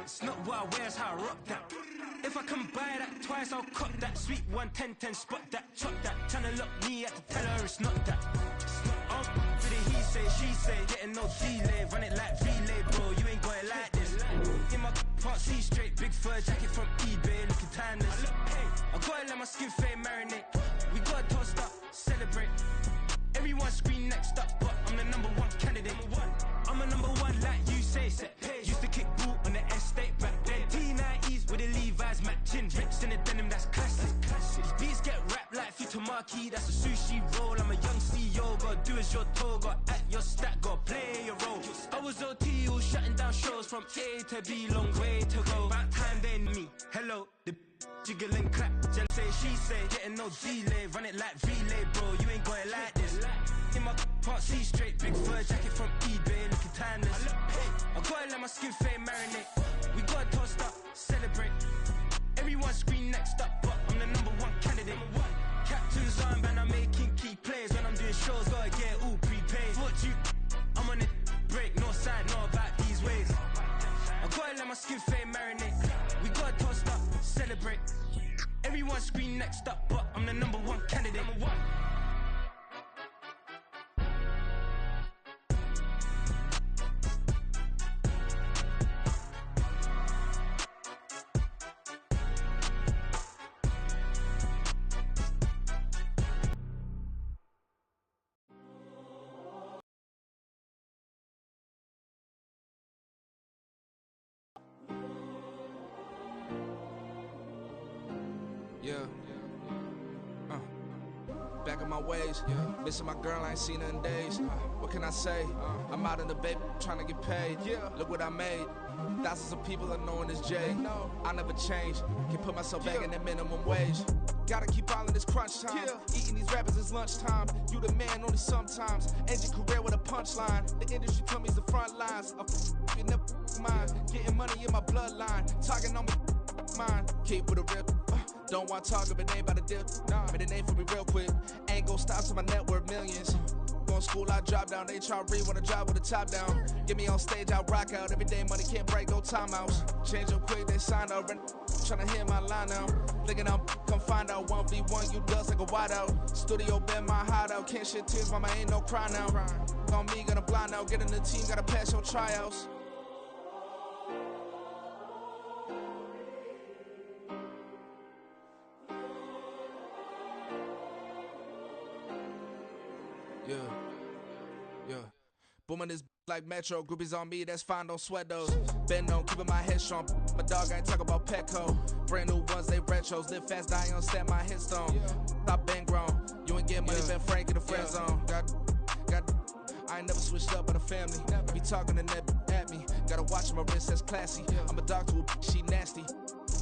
It's not what I wear, it's how I rock that. If I can buy that twice, I'll cop that. Sweet 110, spot that, chop that. Tryna lock me, I had to tell her it's not that. Oh, for the he say, she say, getting no delay. Run it like relay, bro, you ain't got it like this. In my part C straight, big fur jacket from eBay, looking timeless. I gotta let my skin fade marinate. We gotta toast up, celebrate. Everyone scream next up, but I'm the number one candidate. I'm a number one like you say, set pace. Used to kick boot on the estate back then. T90s with the Levi's matching. Rips in the denim, that's classic. Beats get wrapped like Futamaki, that's a sushi roll. I'm a young CEO, gotta do as you're told. Gotta act your stat, gotta play your role. I was OT, all shutting down shows from A to B, long way to go. About time then me, hello, the jiggle and clap. Jen say, she say, getting no delay. Run it like relay, bro, you ain't got it like this. In my part C straight, big fur jacket from eBay, looking timeless. I gotta let my skin fade marinate. We gotta toast up, celebrate. Everyone scream next up, but I'm the number one candidate. Captain's armband, I'm making key plays. When I'm doing shows, gotta get all prepaid. What you, I'm on it, break, no side, no about these ways. I gotta let my skin fade marinate. We gotta toast up, celebrate. Everyone scream next up, but I'm the number one candidate. Yeah. Back in my ways, missing my girl, I ain't seen her in days. What can I say? I'm out in the baby, trying to get paid. Look what I made. Thousands of people are knowing this Jay. I never change. Can put myself back in the minimum wage. Gotta keep all in this crunch time. Eating these rappers is lunchtime. You the man only sometimes. End your career with a punchline. The industry told me it's the front lines. You never mine. Getting money in my bloodline. Talking on me, mine. Keep with a rip. Don't want to talk if it ain't about a dip. But it ain't for me real quick. Ain't gon' stop till my net worth millions. Going school, I drop down. They try to read when I drive with the top down. Get me on stage, I rock out. Every day money can't break, go timeouts. Change up quick, they sign up. Tryna hear my line now. Thinking I'm come find out 1v1, you dust like a wideout. Studio been my hideout. Can't shed tears, mama ain't no cry now. On me, gonna blind out. Get in the team, gotta pass your tryouts. Yeah. Booming this like Metro, groupies on me, that's fine, don't sweat those. Been on, keeping my head strong. My dog, I ain't talk about Petco. Brand new ones, they retros. Live fast, die on set, my headstone. Stop been grown. You ain't getting money, been Frank in the friend zone. Got, I ain't never switched up on the family. Be talking to net at me. Gotta watch my wrist, that's classy. I'm a dog to a she nasty.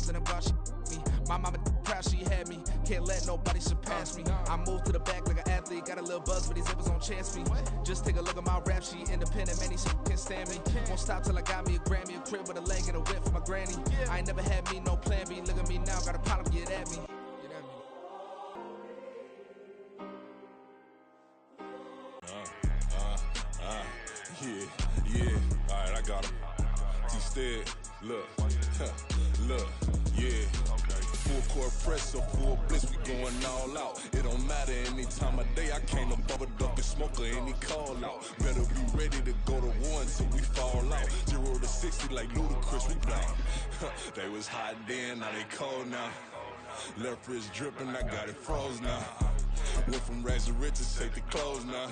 And about she me. My mama proud she had me. Can't let nobody surpass me. I moved to the back like an athlete. Got a little buzz, but these zippers on chance me. Just take a look at my rap sheet. Independent, man, these can't stand me. Won't stop till I got me a Grammy, a crib with a leg and a whip for my granny. I ain't never had me no plan B. Look at me now, got a problem, get at me. Yeah, alright, I got him. T-Stead, look, yeah. Full court press or full blitz, we going all out. It don't matter any time of day, I can't above a duck and smoke or any call out. Better be ready to go to war until we fall out. 0 to 60 like Ludacris, we down. They was hot then, now they cold now. Left wrist dripping, I got it froze now. Went from rags to riches, take the clothes now.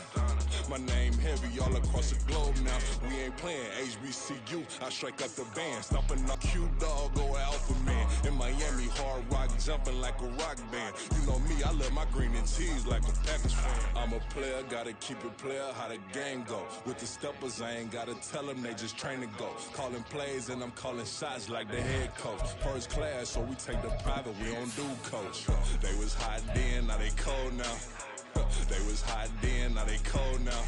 My name heavy all across the globe now. We ain't playing HBCU, I strike up the band. Stopping on Q-Dog, go alpha man. In Miami, hard rock, jumping like a rock band. You know me, I love my green and tees like a Packers fan. I'm a player, gotta keep it player, how the game go. With the steppers, I ain't gotta tell them, they just train to go. Calling plays and I'm calling shots like the head coach. First class, so we take the private, we don't do coach. They was hot then, now they cold now. They was hot then, now they cold now.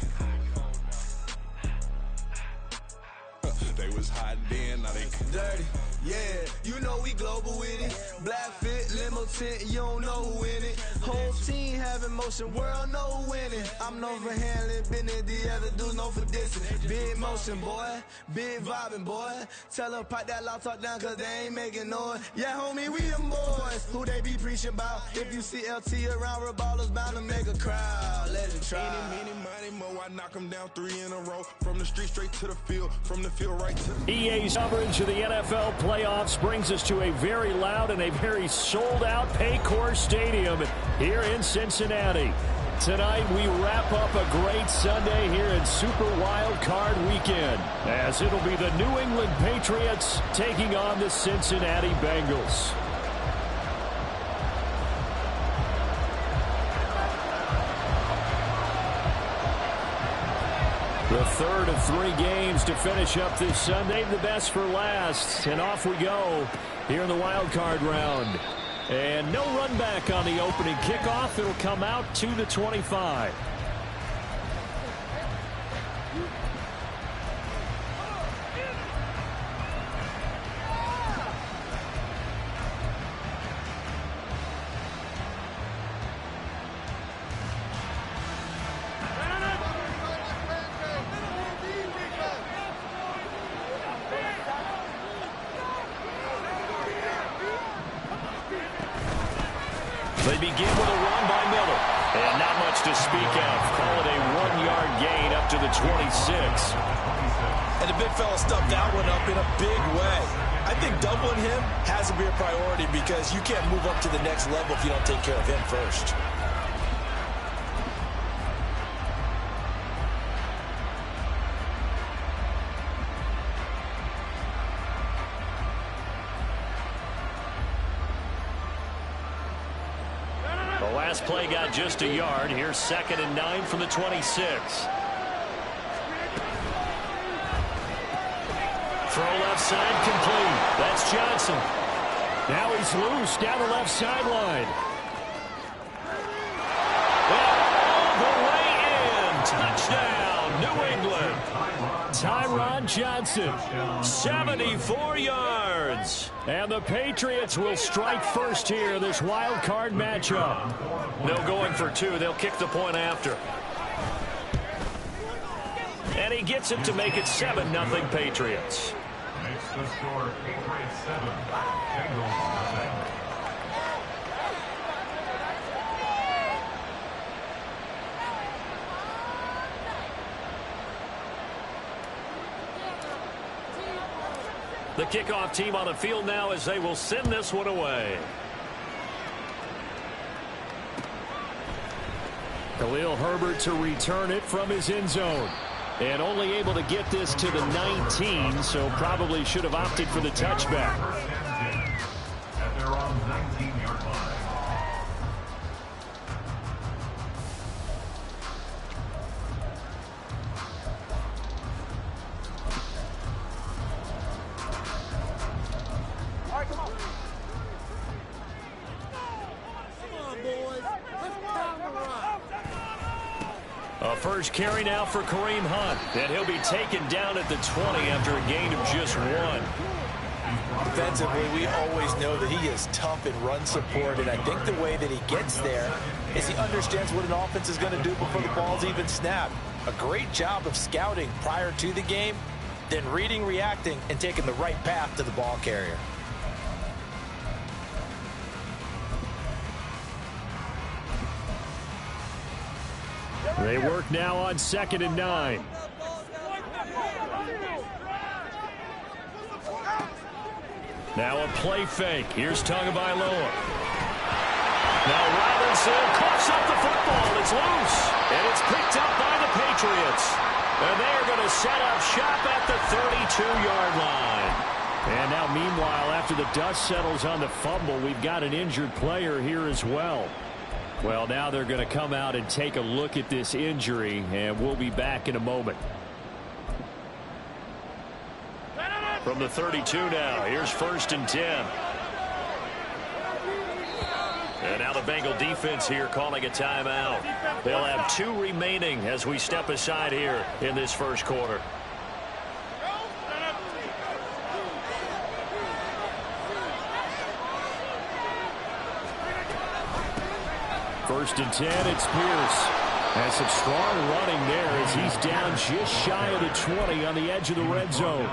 They was hot then, now they dirty. Yeah, you know we global with it. Black fit, limo tint, you don't know who in it. Whole team have emotion, world no winning. I'm known for handling business, the other dudes known for dissing. Big motion, boy, big vibing, boy. Tell her pipe that loud talk down, cause they ain't making noise. Yeah, homie, we them boys, who they be preaching about. If you see LT around, Reballer's bound to make a crowd. Let it try. Meeny, miny, mo, I knock them down 3 in a row. From the street straight to the field, from the field right to the... EA's coverage of the NFL playoffs brings us to a very loud and a very sold-out Paycor Stadium here in Cincinnati. Tonight we wrap up a great Sunday here in Super Wild Card Weekend, as it'll be the New England Patriots taking on the Cincinnati Bengals. The third of 3 games to finish up this Sunday, the best for last. And off we go here in the wild card round. And no run back on the opening kickoff. It'll come out to the 25. They begin with a run by Miller. And not much to speak of. Call it a 1-yard gain up to the 26. And the big fella stuffed that one up in a big way. I think doubling him has to be a priority because you can't move up to the next level if you don't take care of him first. Last play got just a yard. Here's 2nd and 9 from the 26. Throw left side complete. That's Johnson. Now he's loose down the left sideline. All the way in. Touchdown, New England. Tyron Johnson, 74 yards. And the Patriots will strike first here, this wild card matchup. No going for 2. They'll kick the point after. And he gets it to make it 7-0 Patriots. Makes the score Patriots 7, Bengals 0. The kickoff team on the field now as they will send this one away. Khalil Herbert to return it from his end zone. And only able to get this to the 19, so probably should have opted for the touchback. At their own 19-yard line. A first carry now for Kareem Hunt. And he'll be taken down at the 20 after a gain of just 1. Defensively, we always know that he is tough in run support, and I think the way that he gets there is he understands what an offense is going to do before the ball's even snapped. A great job of scouting prior to the game, then reading, reacting, and taking the right path to the ball carrier. They work now on 2nd and 9. Now a play fake. Here's Tagovailoa. Now Robinson coughs up the football. It's loose. And it's picked up by the Patriots. And they're going to set up shop at the 32-yard line. And now, meanwhile, after the dust settles on the fumble, we've got an injured player here as well. Well, now they're going to come out and take a look at this injury, and we'll be back in a moment. From the 32 now, here's 1st and 10. And now the Bengal defense here calling a timeout. They'll have 2 remaining as we step aside here in this first quarter. First and 10, it's Pierce. Has some strong running there as he's down just shy of the 20 on the edge of the red zone.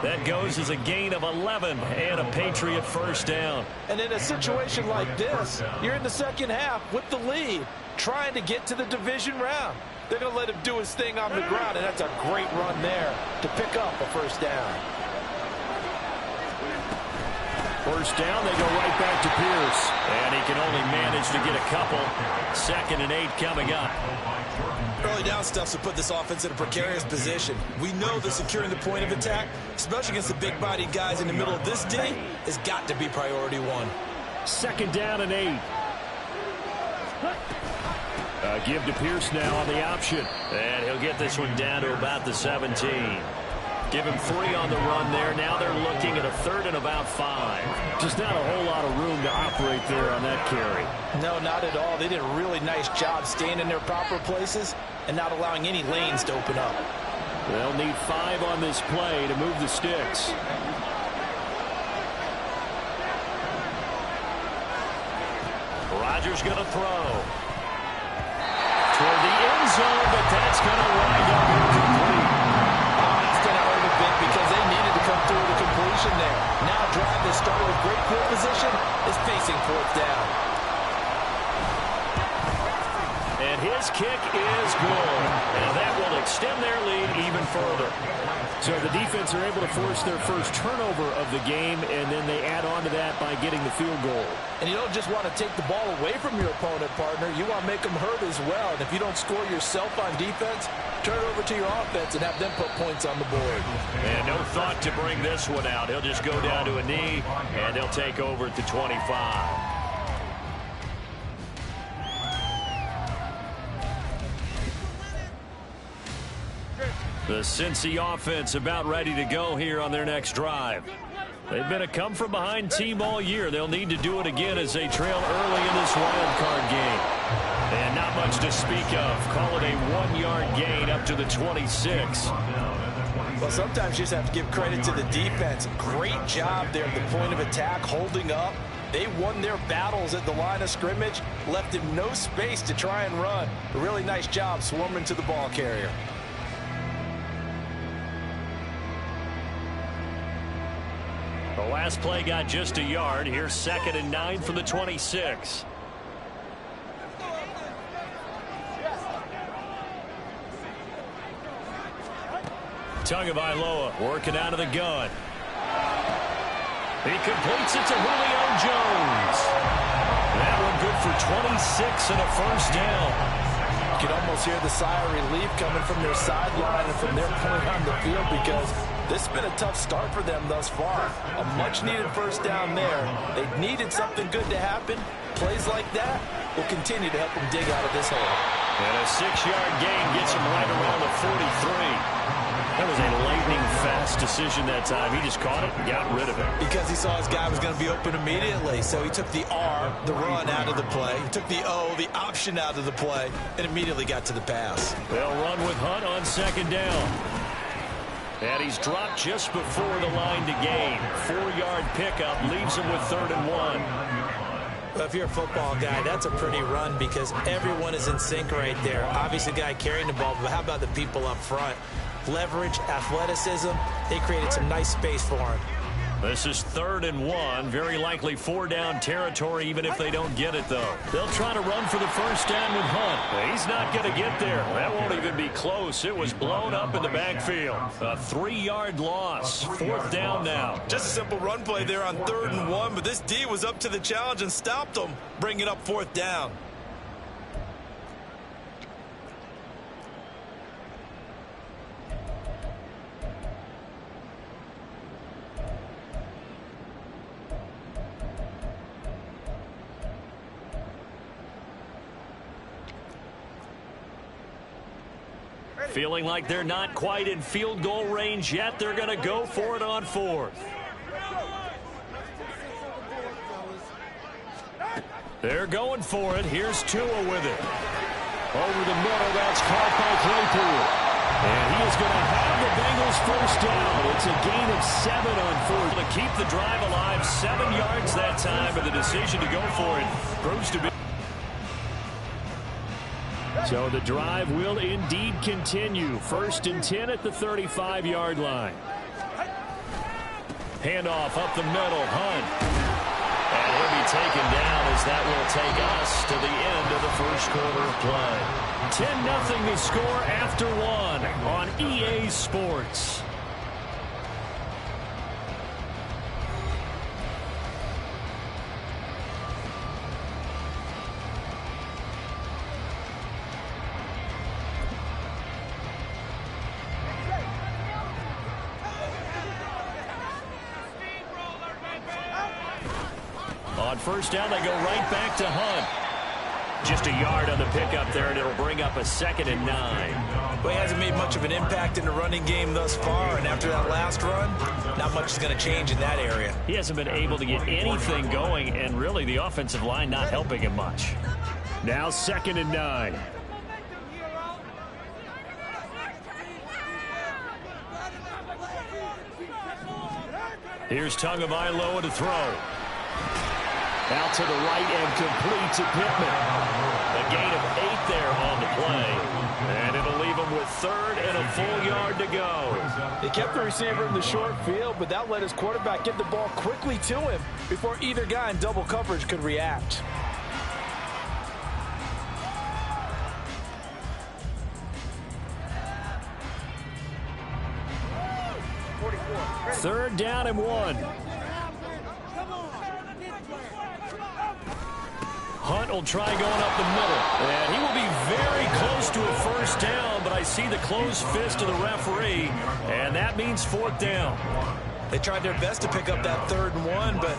That goes as a gain of 11 and a Patriot first down. And in a situation like this, you're in the second half with the lead, trying to get to the division round. They're going to let him do his thing on the ground, and that's a great run there to pick up a first down. First down, they go right back to Pierce. And he can only manage to get a couple. 2nd and 8 coming up. Early down stuff to put this offense in a precarious position. We know that securing the point of attack, especially against the big-bodied guys in the middle of this D, has got to be priority one. 2nd down and 8. Give to Pierce now on the option. And he'll get this one down to about the 17. Give him 3 on the run there. Now they're looking at a 3rd and about 5. Just not a whole lot of room to operate there on that carry. No, not at all. They did a really nice job staying in their proper places and not allowing any lanes to open up. They'll need 5 on this play to move the sticks. Rodgers going to throw. Toward the end zone, but that's going to wind up incomplete. That's going to hurt a bit because they needed to come through the completion there. Now a drive that started with great field position is facing 4th down. And his kick is good. And that will extend their lead even further. So the defense are able to force their first turnover of the game, and then they add on to that by getting the field goal. And you don't just want to take the ball away from your opponent, partner. You want to make them hurt as well. And if you don't score yourself on defense, turn it over to your offense and have them put points on the board. And no thought to bring this one out. He'll just go down to a knee, and they'll take over at the 25. The Cincy offense about ready to go here on their next drive. They've been a come-from-behind team all year. They'll need to do it again as they trail early in this wild card game. And not much to speak of. Call it a 1-yard gain up to the 26. Well, sometimes you just have to give credit to the defense. Great job there at the point of attack, holding up. They won their battles at the line of scrimmage, left him no space to try and run. A really nice job swarming to the ball carrier. The last play got just a yard. Here's 2nd and 9 from the 26. Tagovailoa working out of the gun. He completes it to Julio Jones. That one good for 26 and a first down. You can almost hear the sigh of relief coming from their sideline and from their point on the field because this has been a tough start for them thus far. A much-needed first down there. They needed something good to happen. Plays like that will continue to help them dig out of this hole. And a 6-yard gain gets him right around the 43. That was a lightning-fast decision that time. He just caught it and got rid of it. Because he saw his guy was going to be open immediately. So he took the R, the run, out of the play. He took the O, the option, out of the play, and immediately got to the pass. They'll run with Hunt on 2nd down. And he's dropped just before the line to gain. 4-yard pickup leaves him with 3rd and 1. Well, if you're a football guy, that's a pretty run because everyone is in sync right there. Obviously, the guy carrying the ball, but how about the people up front? Leverage, athleticism, they created some nice space for him. This is 3rd and 1. Very likely 4-down territory, even if they don't get it, though. They'll try to run for the first down with Hunt. He's not going to get there. That won't even be close. It was blown up in the backfield. A 3-yard loss. 4th down now. Just a simple run play there on 3rd and 1, but this D was up to the challenge and stopped them, bringing up 4th down. Feeling like they're not quite in field goal range yet. They're going to go for it on 4th. They're going for it. Here's Tua with it. Over the middle, that's caught by Claypool. And he is going to have the Bengals first down. It's a gain of 7 on 4th. To keep the drive alive, 7 yards that time, and the decision to go for it proves to be. So the drive will indeed continue. 1st and 10 at the 35-yard line. Handoff up the middle. Hunt. And he'll be taken down as that will take us to the end of the first quarter of play. 10-0 the score after 1 on EA Sports. On 1st down, they go right back to Hunt. Just a yard on the pickup there, and it'll bring up a 2nd and 9. Well, he hasn't made much of an impact in the running game thus far, and after that last run, not much is going to change in that area. He hasn't been able to get anything going, and really the offensive line not helping him much. Now 2nd and 9. Here's Tagovailoa to throw. Out to the right and complete to Pittman. A gain of 8 there on the play. And it'll leave him with 3rd and a full yard to go. They kept the receiver in the short field, but that let his quarterback get the ball quickly to him before either guy in double coverage could react. Third down and 1. Hunt will try going up the middle. And he will be very close to a 1st down, but I see the closed fist of the referee, and that means 4th down. They tried their best to pick up that 3rd and 1, but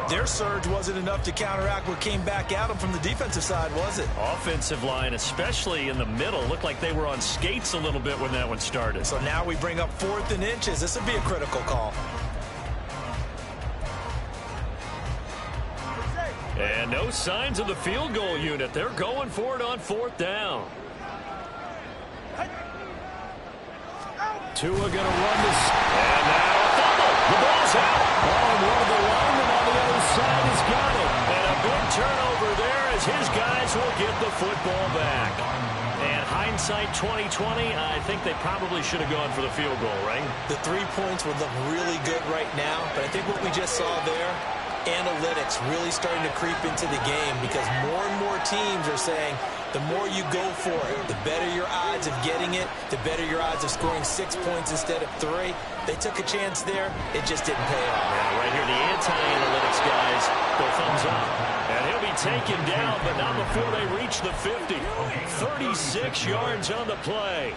their surge wasn't enough to counteract what came back at them from the defensive side, was it? Offensive line, especially in the middle, looked like they were on skates a little bit when that one started. So now we bring up 4th and inches. This would be a critical call. And no signs of the field goal unit. They're going for it on 4th down. Tua going to run this. And now a fumble. The ball's out. Oh, and one of the linemen on the other side has got it. And a big turnover there as his guys will get the football back. And hindsight 2020, I think they probably should have gone for the field goal, right? The 3 points would look really good right now, but I think what we just saw there, analytics really starting to creep into the game because more and more teams are saying the more you go for it, the better your odds of getting it, the better your odds of scoring 6 points instead of 3. They took a chance there. It just didn't pay off. Yeah, right here, the anti-analytics guys go thumbs up. And he'll be taken down, but not before they reach the 50. 36 yards on the play.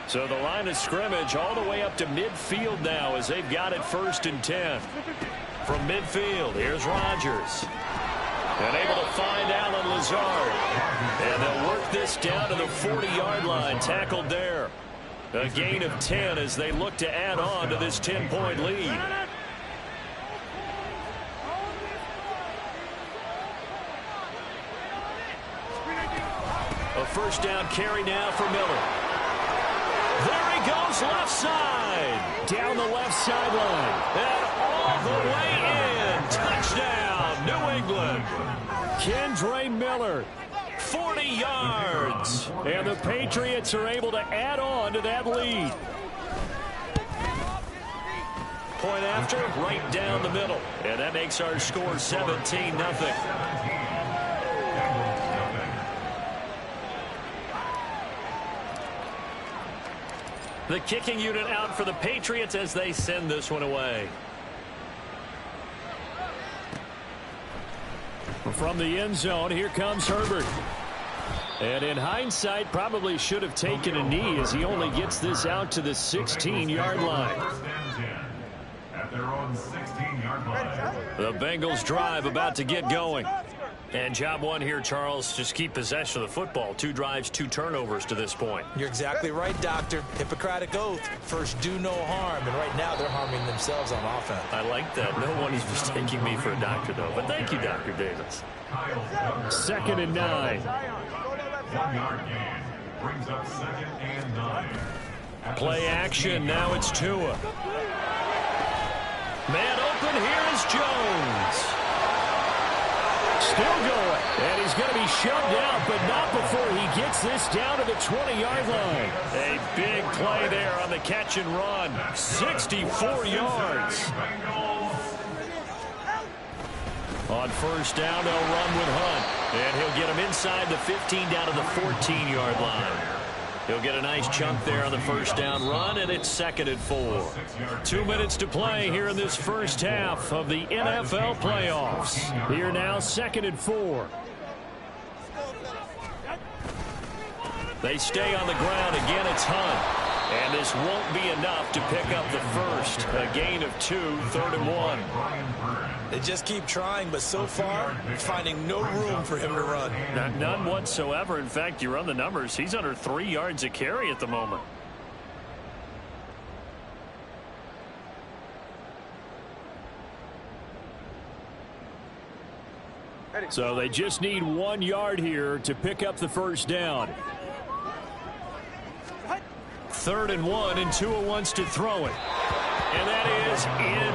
So the line of scrimmage all the way up to midfield now as they've got it 1st and 10. From midfield, here's Rodgers. And able to find Allen Lazard. And they'll work this down to the 40-yard line, tackled there. A gain of 10 as they look to add on to this 10-point lead. A 1st down carry now for Miller. There he goes, left side. Down the left sideline. And all the way in. Touchdown, New England. Kendre Miller, 40 yards. And the Patriots are able to add on to that lead. Point after, right down the middle. And that makes our score 17-0. The kicking unit out for the Patriots as they send this one away. From the end zone, here comes Herbert. And in hindsight, probably should have taken a knee as he only gets this out to the 16-yard line. At their own 16-yard line. The Bengals drive about to get going. And job one here, Charles, just keep possession of the football. 2 drives, 2 turnovers to this point. You're exactly right, Doctor. Hippocratic oath. First, do no harm. And right now, they're harming themselves on offense. I like that. No one is mistaking me for a doctor, though. But thank you, Dr. Davis. 2nd and 9. 1-yard gain. Brings up 2nd and 9. Play action. Now it's Tua. Man open, here is Jones. Still going. And he's going to be shoved out, but not before he gets this down to the 20-yard line. A big play there on the catch and run. 64 yards. On first down, they'll run with Hunt. And he'll get him inside the 15 down to the 14-yard line. He'll get a nice chunk there on the first down run, and it's 2nd and 4. 2 minutes to play here in this first half of the NFL playoffs. Here now, 2nd and 4. They stay on the ground. Again, it's Hunt. And this won't be enough to pick up the first. A gain of 2, 3rd and 1. They just keep trying, but so far, finding no room for him to run. None whatsoever. In fact, you run the numbers. He's under 3 yards a carry at the moment. So they just need 1 yard here to pick up the first down. 3rd and 1, and Tua wants to throw it. And that is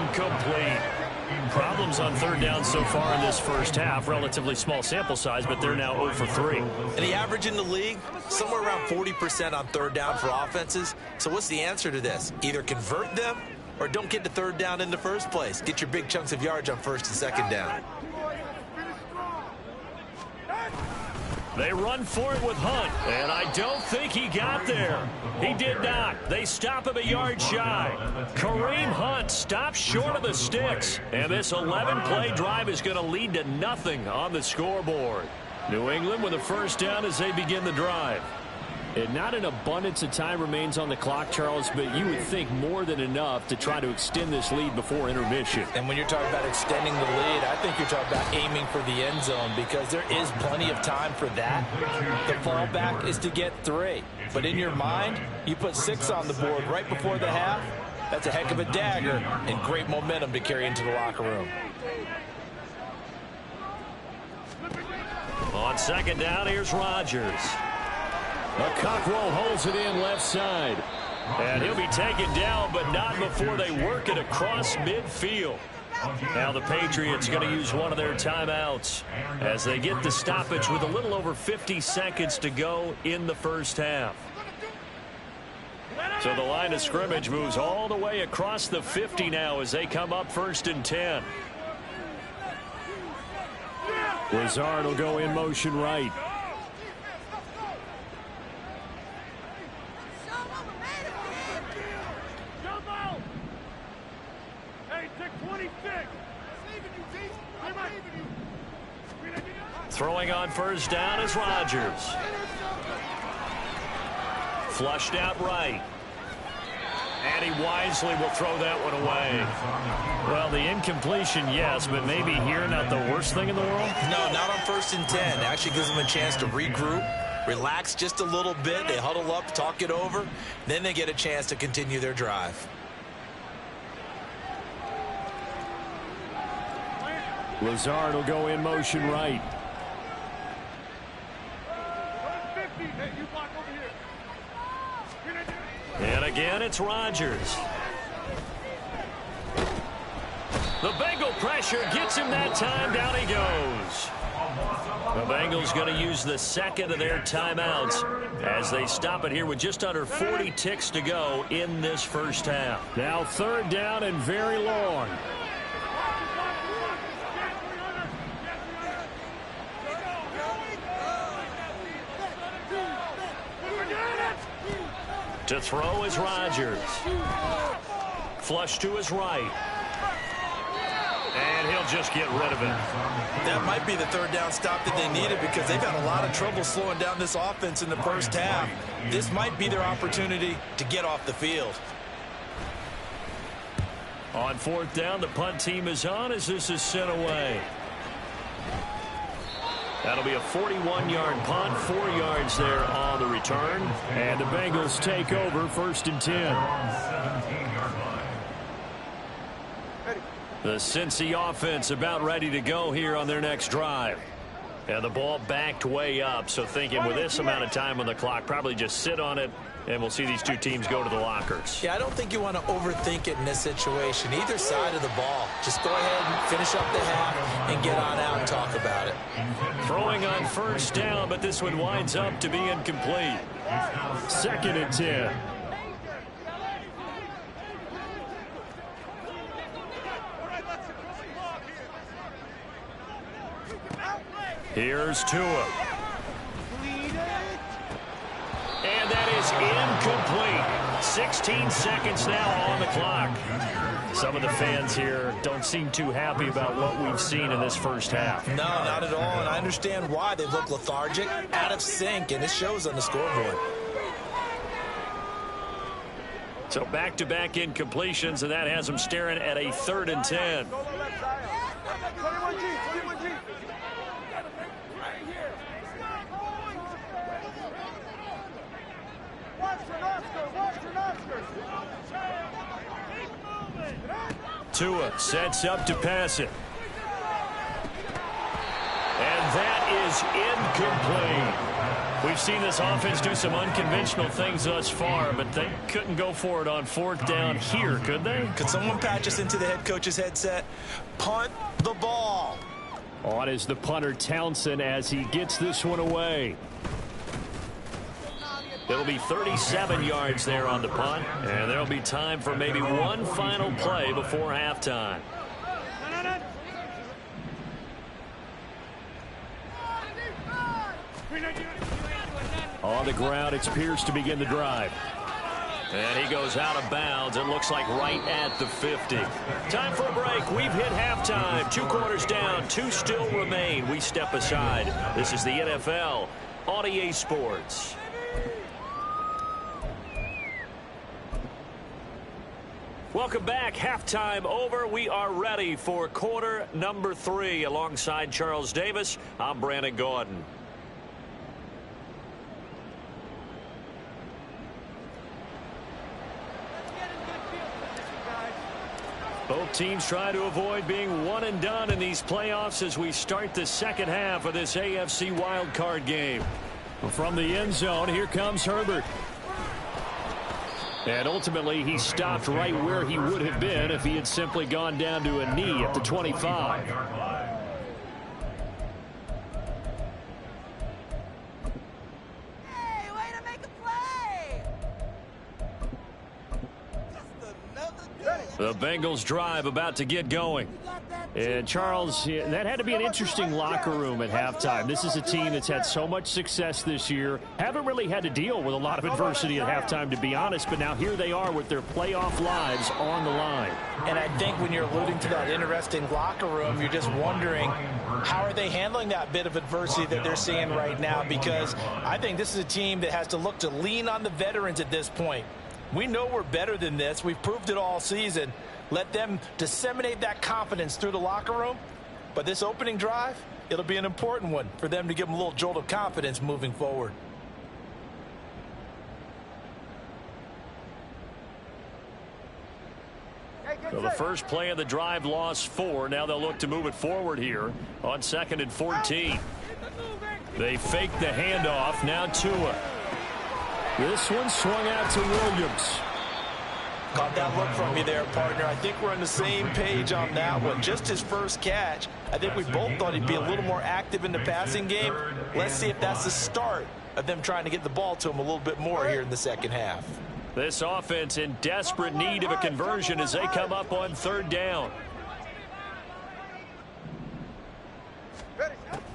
incomplete. Problems on 3rd down so far in this first half. Relatively small sample size, but they're now 0 for 3. And the average in the league, somewhere around 40% on 3rd down for offenses. So what's the answer to this? Either convert them or don't get to 3rd down in the first place. Get your big chunks of yards on 1st and 2nd down. They run for it with Hunt, and I don't think he got there. He did not. They stop him a yard shy. Kareem Hunt stops short of the sticks, and this 11-play drive is going to lead to nothing on the scoreboard. New England with a first down as they begin the drive. And not an abundance of time remains on the clock, Charles, but you would think more than enough to try to extend this lead before intermission. And when you're talking about extending the lead, I think you're talking about aiming for the end zone because there is plenty of time for that. The fallback is to get 3. But in your mind, you put 6 on the board right before the half. That's a heck of a dagger and great momentum to carry into the locker room. On 2nd down, here's Rodgers. Cockrell holds it in left side. And he'll be taken down, but not before they work it across midfield. Now the Patriots going to use one of their timeouts as they get the stoppage with a little over 50 seconds to go in the first half. So the line of scrimmage moves all the way across the 50 now as they come up 1st and 10. Lazard will go in motion right. Throwing on first down is Rodgers. Flushed out right. And he wisely will throw that one away. Well, the incompletion, yes, but maybe here not the worst thing in the world? No, not on 1st and 10. Actually gives them a chance to regroup, relax just a little bit. They huddle up, talk it over. Then they get a chance to continue their drive. Lazard will go in motion right. And again, it's Rodgers. The Bengal pressure gets him that time. Down he goes. The Bengals going to use the 2nd of their timeouts as they stop it here with just under 40 ticks to go in this first half. Now 3rd down and very long. To throw is Rodgers. Flush to his right. And he'll just get rid of it. That might be the 3rd down stop that they needed because they've had a lot of trouble slowing down this offense in the first half. This might be their opportunity to get off the field. On 4th down, the punt team is on as this is sent away. That'll be a 41-yard punt, 4 yards there on the return. And the Bengals take over 1st and 10. The Cincy offense about ready to go here on their next drive. And the ball backed way up, so thinking with this amount of time on the clock, probably just sit on it And we'll see these two teams go to the lockers. Yeah, I don't think you want to overthink it in this situation. Either side of the ball. Just go ahead and finish up the half and get on out and talk about it. Throwing on first down, but this one winds up to be incomplete. 2nd and 10. Here's Tua. And that is incomplete. 16 seconds now on the clock. Some of the fans here don't seem too happy about what we've seen in this first half. No, not at all, and I understand why. They look lethargic, out of sync, and it shows on the scoreboard. So back-to-back incompletions, and that has them staring at a 3rd and 10. Tua sets up to pass it. And that is incomplete. We've seen this offense do some unconventional things thus far, but they couldn't go for it on 4th down here, could they? Could someone patch us into the head coach's headset? Punt the ball. On is the punter Townsend as he gets this one away. It'll be 37 yards there on the punt, and there'll be time for maybe one final play before halftime. On the ground, it's Pierce to begin the drive. And he goes out of bounds. It looks like right at the 50. Time for a break. We've hit halftime. 2 quarters down. 2 still remain. We step aside. This is the NFL on EA Sports. Welcome back. Halftime over. We are ready for quarter number 3. Alongside Charles Davis, I'm Brandon Gaudin. Both teams try to avoid being one and done in these playoffs as we start the second half of this AFC wildcard game. From the end zone, here comes Herbert. And ultimately, he stopped right where he would have been if he had simply gone down to a knee at the 25. Hey, way to make a play! The Bengals drive about to get going. And Charles, that had to be an interesting locker room at halftime. This is a team that's had so much success this year. Haven't really had to deal with a lot of adversity at halftime, to be honest. But now here they are with their playoff lives on the line. And I think when you're alluding to that interesting locker room, you're just wondering how are they handling that bit of adversity that they're seeing right now? Because I think this is a team that has to look to lean on the veterans at this point. We know we're better than this. We've proved it all season. Let them disseminate that confidence through the locker room. But this opening drive, it'll be an important one for them to give them a little jolt of confidence moving forward. So the first play of the drive lost 4. Now they'll look to move it forward here on 2nd and 14. They fake the handoff. Now Tua. This one swung out to Williams. Caught that look from you there, partner. I think we're on the same page on that one. Just his first catch. I think we both thought he'd be a little more active in the passing game. Let's see if that's the start of them trying to get the ball to him a little bit more here in the second half. This offense in desperate need of a conversion as they come up on 3rd down.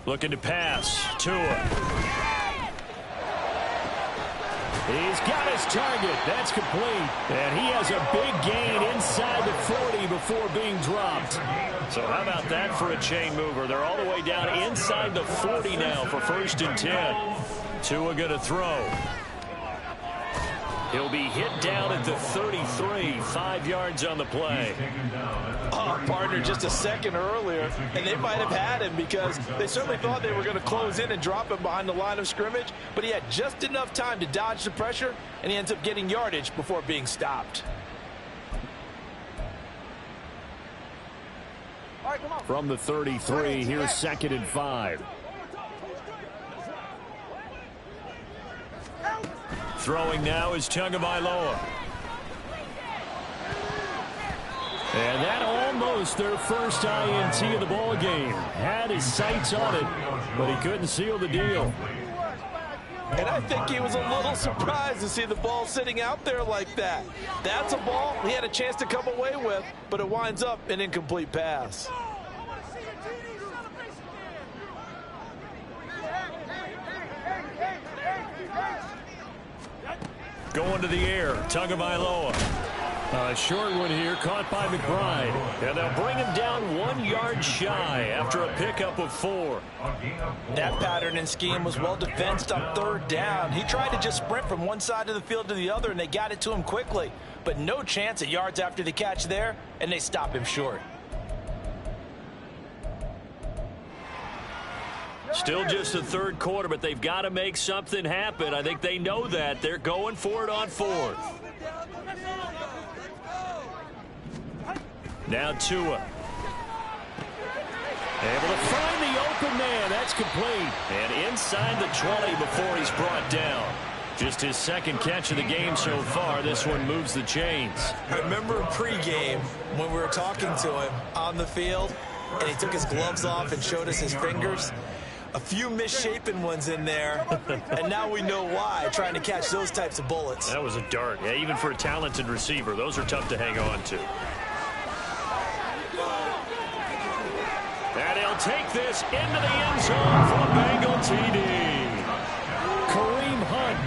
Looking to pass. Tua. He's got his target. That's complete. And he has a big gain inside the 40 before being dropped. So how about that for a chain mover? They're all the way down inside the 40 now for 1st and 10. Tua going to throw. He'll be hit down at the 33, 5 yards on the play. Oh, partner, just a second earlier, and they might have had him because they certainly thought they were going to close in and drop him behind the line of scrimmage, but he had just enough time to dodge the pressure, and he ends up getting yardage before being stopped. From the 33, here's 2nd and 5. Throwing now is Tagovailoa. And that almost their first INT of the ball game. Had his sights on it, but he couldn't seal the deal. And I think he was a little surprised to see the ball sitting out there like that. That's a ball he had a chance to come away with, but it winds up an incomplete pass. Going to the air, Tagovailoa. A short one here, caught by McBride. And they'll bring him down 1 yard shy after a pickup of 4. That pattern and scheme was well defensed on 3rd down. He tried to just sprint from one side of the field to the other, and they got it to him quickly. But no chance at yards after the catch there, and they stop him short. Still just the 3rd quarter, but they've got to make something happen. I think they know that. They're going for it on 4th. Now Tua. Able to find the open man. That's complete. And inside the 20 before he's brought down. Just his 2nd catch of the game so far. This one moves the chains. I remember pregame when we were talking to him on the field, and he took his gloves off and showed us his fingers. A few misshapen ones in there, and now we know why, trying to catch those types of bullets. That was a dart. Yeah, even for a talented receiver, those are tough to hang on to. And he'll take this into the end zone for a Bengal TD. Kareem Hunt,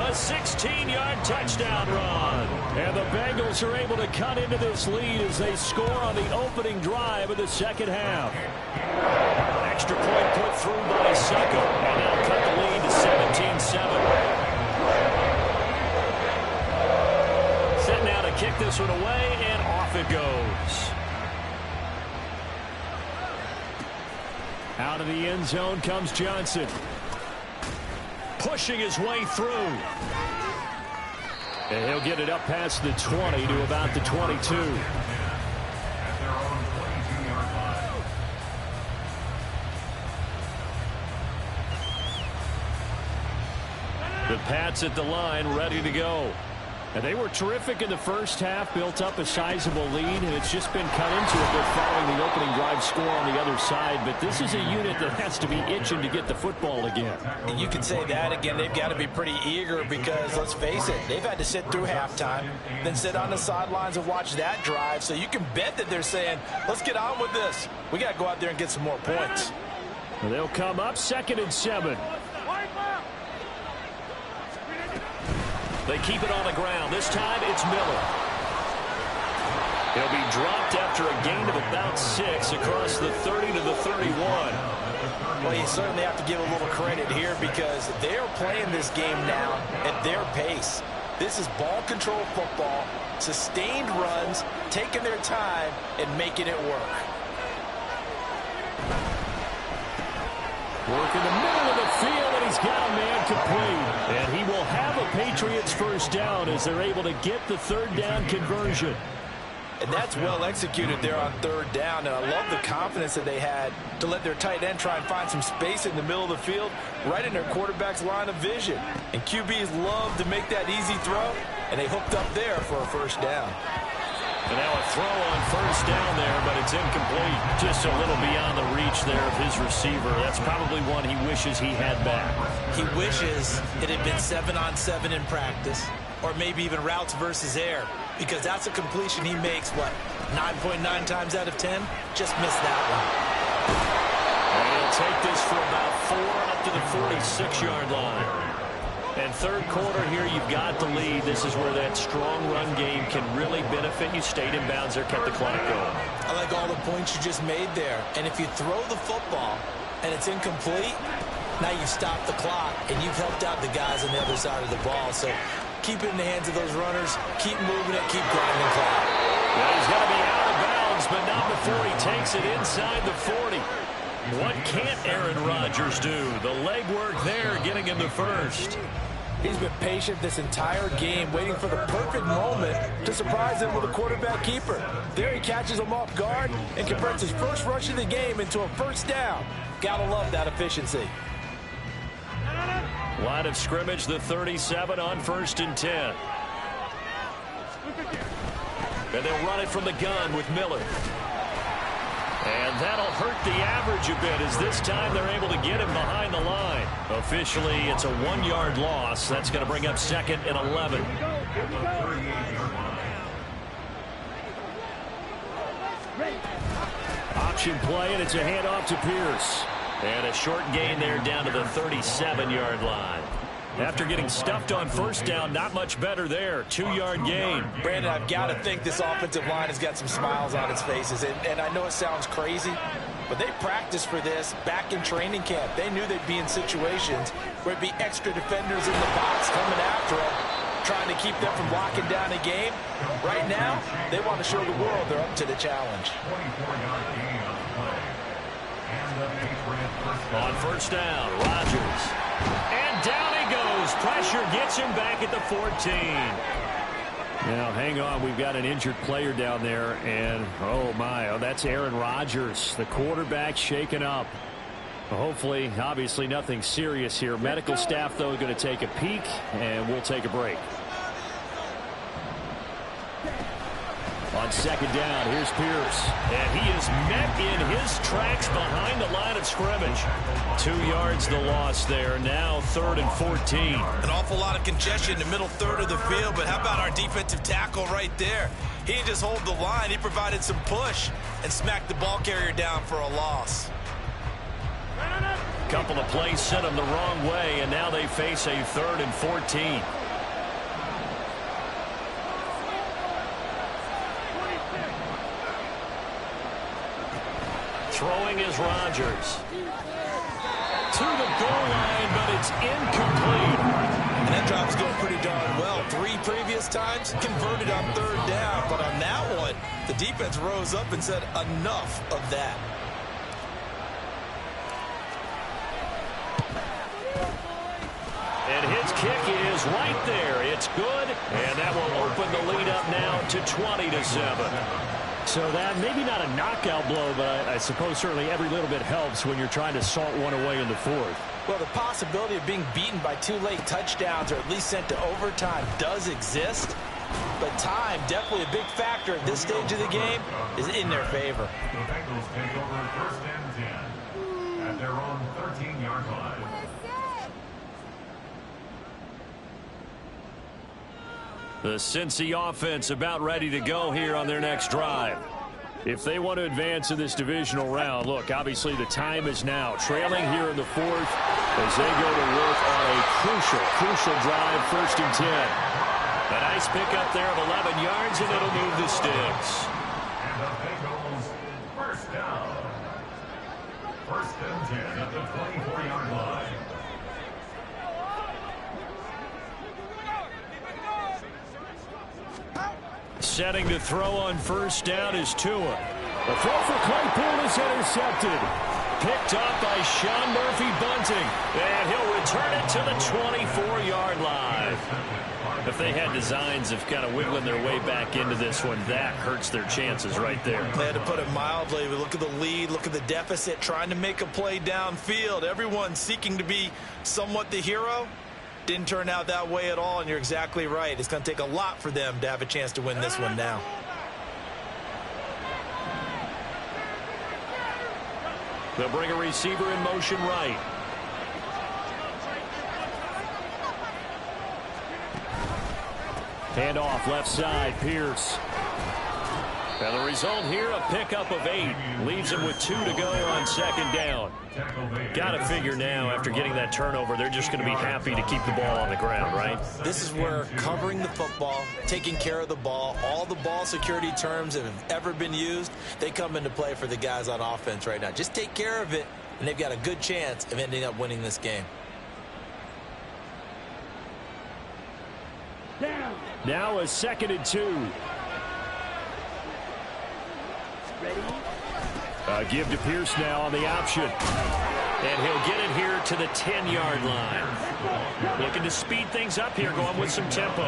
a 16-yard touchdown run. And the Bengals are able to cut into this lead as they score on the opening drive of the 2nd half. Extra point put through by Succo, and they'll cut the lead to 17-7. Set now to kick this one away, and off it goes. Out of the end zone comes Johnson. Pushing his way through. And he'll get it up past the 20 to about the 22. The Pats at the line, ready to go. And they were terrific in the first half, built up a sizable lead, and it's just been cut into a bit following the opening drive score on the other side. But this is a unit that has to be itching to get the football again. And you can say that again. They've got to be pretty eager because, let's face it, they've had to sit through halftime, then sit on the sidelines and watch that drive. So you can bet that they're saying, let's get on with this. We got to go out there and get some more points. And they'll come up 2nd and 7. They keep it on the ground. This time it's Miller. He'll be dropped after a gain of about 6 across the 30 to the 31. Well, you certainly have to give a little credit here because they're playing this game now at their pace. This is ball control football, sustained runs, taking their time and making it work. Work in the middle of the field, and he's got a man complete. And he will have a Patriots first down as they're able to get the 3rd down conversion. And that's well executed there on 3rd down. And I love the confidence that they had to let their tight end try and find some space in the middle of the field, right in their quarterback's line of vision. And QBs love to make that easy throw, and they hooked up there for a first down. And now a throw on first down there, but it's incomplete. Just a little beyond the reach there of his receiver. That's probably one he wishes he had back. He wishes it had been 7-on-7 in practice, or maybe even routes versus air, because that's a completion he makes, what, 9.9 times out of 10? Just missed that one. And he'll take this for about 4 up to the 46-yard line. And 3rd quarter here, you've got the lead. This is where that strong run game can really benefit you. Stayed in bounds there, kept the clock going. I like all the points you just made there. And if you throw the football and it's incomplete, now you stop the clock and you've helped out the guys on the other side of the ball. So keep it in the hands of those runners. Keep moving it. Keep grinding the clock. Well, he's going to be out of bounds, but not before he takes it inside the 40. What can't Aaron Rodgers do? The legwork there, getting him the first. He's been patient this entire game, waiting for the perfect moment to surprise him with a quarterback keeper. There he catches him off guard and converts his first rush of the game into a first down. Gotta love that efficiency. Line of scrimmage, the 37 on 1st and 10. And they'll run it from the gun with Miller. And that'll hurt the average a bit, as this time they're able to get him behind the line. Officially, it's a 1-yard loss. That's going to bring up 2nd and 11. Option play, and it's a handoff to Pierce. And a short gain there down to the 37-yard line. After getting stuffed on 1st down, not much better there. 2-yard gain. Brandon, I've got to think this offensive line has got some smiles on its faces. And I know it sounds crazy, but they practiced for this back in training camp. They knew they'd be in situations where it'd be extra defenders in the box coming after them, trying to keep them from locking down a game. Right now, they want to show the world they're up to the challenge. 24-yard gain on the play. And the Patriots first down. On 1st down, Rodgers. And down he goes. Pressure gets him back at the 14. Now, hang on. We've got an injured player down there. And, oh, my. Oh, that's Aaron Rodgers, the quarterback, shaken up. Hopefully, obviously, nothing serious here. Medical staff, though, going to take a peek, and we'll take a break. On 2nd down, here's Pierce. And he is met in his tracks behind the line of scrimmage. 2 yards the loss there. Now 3rd and 14. An awful lot of congestion in the middle third of the field, but how about our defensive tackle right there? He didn't just hold the line. He provided some push and smacked the ball carrier down for a loss. Couple of plays sent them the wrong way, and now they face a 3rd and 14. Throwing is Rodgers. To the goal line, but it's incomplete. And that drive's going pretty darn well. 3 previous times, converted on 3rd down. But on that one, the defense rose up and said, enough of that. And his kick is right there. It's good, and that will open the lead up now to 20-7. So that maybe not a knockout blow, but I suppose certainly every little bit helps when you're trying to salt one away in the 4th. Well, the possibility of being beaten by 2 late touchdowns or at least sent to overtime does exist. But time, definitely a big factor at this stage of the game, is in their favor. The Bengals take over 1st and 10 at their own 13-yard line. The Cincy offense about ready to go here on their next drive. If they want to advance in this divisional round, look, obviously the time is now. Trailing here in the 4th as they go to work on a crucial drive, 1st and 10. A nice pickup there of 11 yards, and it'll move the sticks. And the Bengals first down. 1st and 10 at the 24-yard line. Setting to throw on 1st down is Tua. The throw for Claypool is intercepted. Picked up by Sean Murphy-Bunting. And he'll return it to the 24-yard line. If they had designs of kind of wiggling their way back into this one, that hurts their chances right there. They had to put it mildly. Look at the lead, look at the deficit, trying to make a play downfield. Everyone seeking to be somewhat the hero. Didn't turn out that way at all, and you're exactly right. It's going to take a lot for them to have a chance to win this one now. They'll bring a receiver in motion right. Hand off left side, Pierce. And the result here, a pickup of 8. Leaves them with 2 to go on 2nd down. Got to figure now, after getting that turnover, they're just going to be happy to keep the ball on the ground, right? This is where covering the football, taking care of the ball, all the ball security terms that have ever been used, they come into play for the guys on offense right now. Just take care of it, and they've got a good chance of ending up winning this game. Now a 2nd and 2. Give to Pierce now on the option. And he'll get it here to the 10-yard line. Looking to speed things up here, going with some tempo.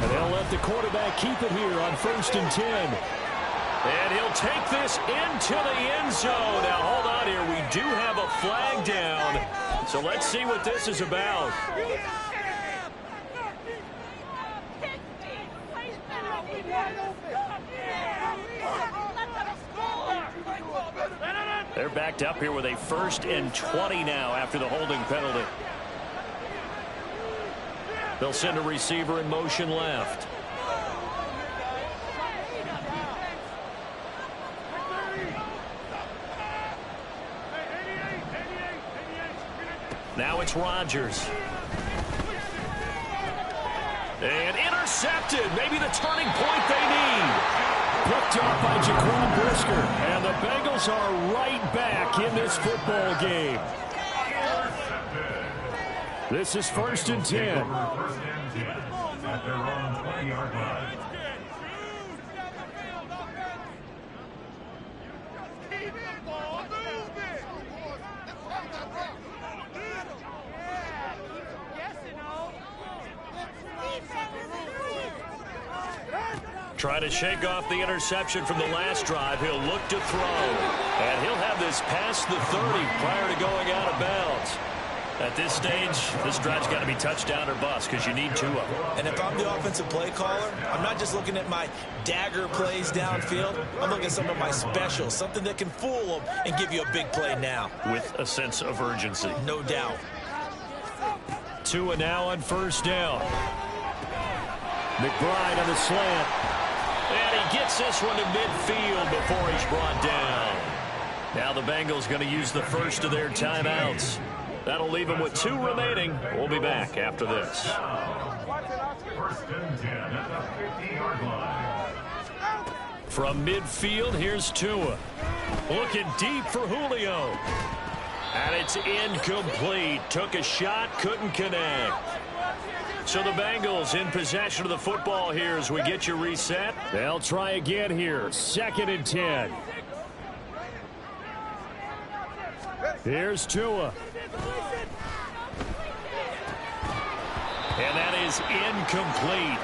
And they'll let the quarterback keep it here on 1st and 10. And he'll take this into the end zone. Now, hold on here. We do have a flag down. So let's see what this is about. They're backed up here with a 1st and 20 now after the holding penalty. They'll send a receiver in motion left. Now it's Rodgers. And intercepted. Maybe the turning point they need. Picked up by Jaquan Brisker. And the Bengals are right back in this football game. This is 1st and 10. At their own 20-yard line. Trying to shake off the interception from the last drive. He'll look to throw. And he'll have this past the 30 prior to going out of bounds. At this stage, this drive's got to be touchdown or bust because you need 2 of them. And if I'm the offensive play caller, I'm not just looking at my dagger plays downfield. I'm looking at some of my specials, something that can fool them and give you a big play now. With a sense of urgency. No doubt. Tua now on 1st down. McBride on the slant. And he gets this one to midfield before he's brought down. Now the Bengals going to use the first of their timeouts. That'll leave them with 2 remaining. We'll be back after this. 1st and 10 at the 50-yard line. From midfield, here's Tua. Looking deep for Julio. And it's incomplete. Took a shot, couldn't connect. So the Bengals in possession of the football here as we get you reset. They'll try again here. 2nd and 10. Here's Tua. And that is incomplete.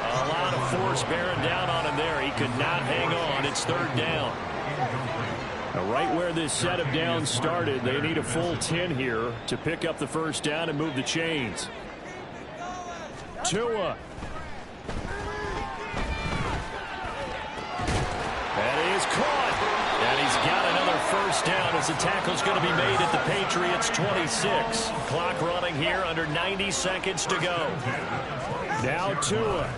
A lot of force bearing down on him there. He could not hang on. It's 3rd down. Now, right where this set of downs started, they need a full 10 here to pick up the 1st down and move the chains. Tua. That is caught. And he's got another 1st down as the tackle's going to be made at the Patriots 26. Clock running here under 90 seconds to go. Now Tua.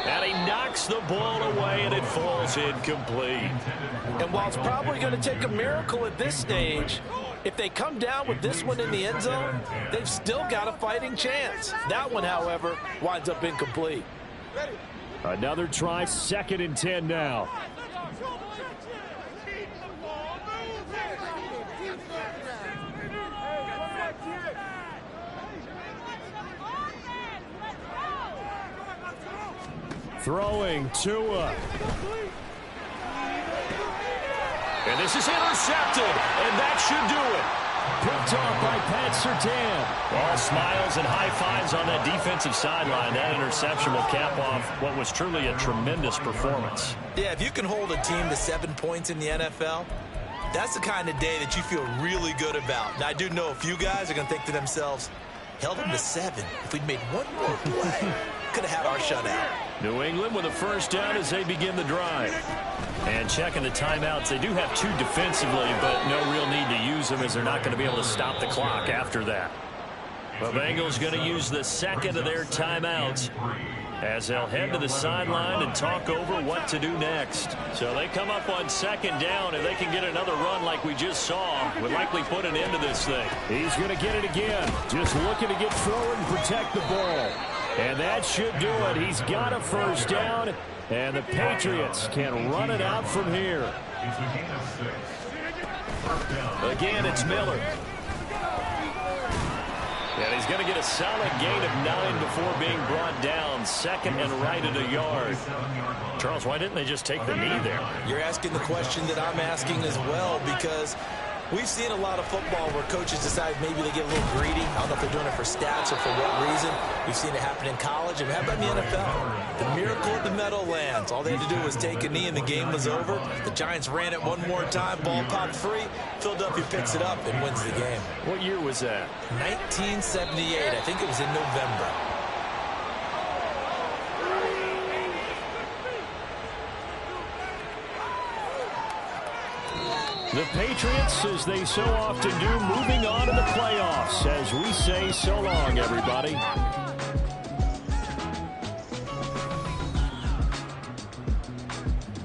And he knocks the ball away and it falls incomplete. And while it's probably going to take a miracle at this stage, if they come down with this one in the end zone, they've still got a fighting chance. That one, however, winds up incomplete. Another try, 2nd and 10 now. Throwing Tua. And this is intercepted, and that should do it. Picked off by Pat Surtain. All smiles and high fives on that defensive sideline. That interception will cap off what was truly a tremendous performance. Yeah, if you can hold a team to 7 points in the NFL, that's the kind of day that you feel really good about. Now, I do know a few guys are going to think to themselves, held them to 7. If we'd made one more play, could have had our shutout. New England with a 1st down as they begin the drive. And checking the timeouts, they do have 2 defensively, but no real need to use them as they're not going to be able to stop the clock after that. The Bengals going to use the 2nd of their timeouts as they'll head to the sideline and talk over what to do next. So they come up on 2nd down, and they can get another run like we just saw. Would likely put an end to this thing. He's going to get it again. Just looking to get forward and protect the ball. And that should do it. He's got a 1st down, and the Patriots can run it out from here. Again, it's Miller. And he's going to get a solid gain of 9 before being brought down. 2nd and right at a yard. Charles, why didn't they just take the knee there? You're asking the question that I'm asking as well, because We've seen a lot of football where coaches decide maybe they get a little greedy. I don't know if they're doing it for stats or for what reason. We've seen it happen in college, and how about in the NFL? The miracle at the Meadowlands. All they had to do was take a knee, and the game was over. The Giants ran it one more time. Ball popped free. Philadelphia picks it up and wins the game. What year was that? 1978. I think it was in November. The Patriots, as they so often do, moving on to the playoffs as we say so long, everybody.